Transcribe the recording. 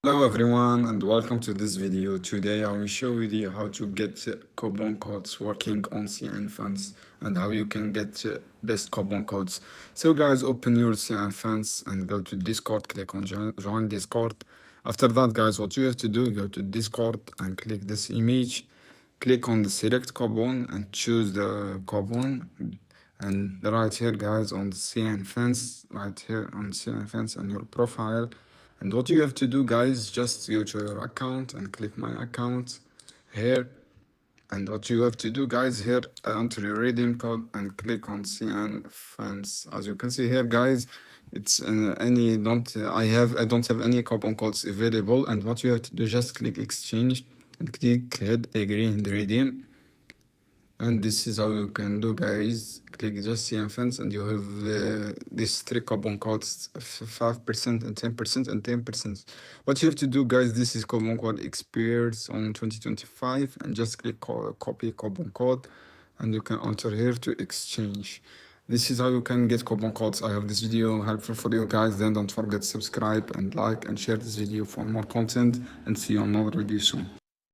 Hello everyone and welcome to this video. Today I will show you how to get coupon codes working on CNFANS and how you can get best coupon codes. So guys, open your CNFANS and go to Discord, click on join Discord. After that guys, what you have to do, go to Discord and click this image, click on the select coupon and choose the coupon. And right here guys on the CNFANS, right here on CNFANS on your profile. And what you have to do guys, just go to your account and click my account here. And what you have to do guys here, enter your redeem code and click on CNFANS. As you can see here guys, it's I don't have any coupon codes available. And what you have to do, just click exchange and click head agree and redeem. And this is how you can do guys. Click just CNFANS and you have these three coupon codes, 5% and 10% and 10%. What you have to do guys, this is coupon code expires on 2025 and just click copy coupon code and you can enter here to exchange. This is how you can get coupon codes. I hope this video helpful for you guys. Then don't forget to subscribe and like and share this video for more content and see you on another video soon.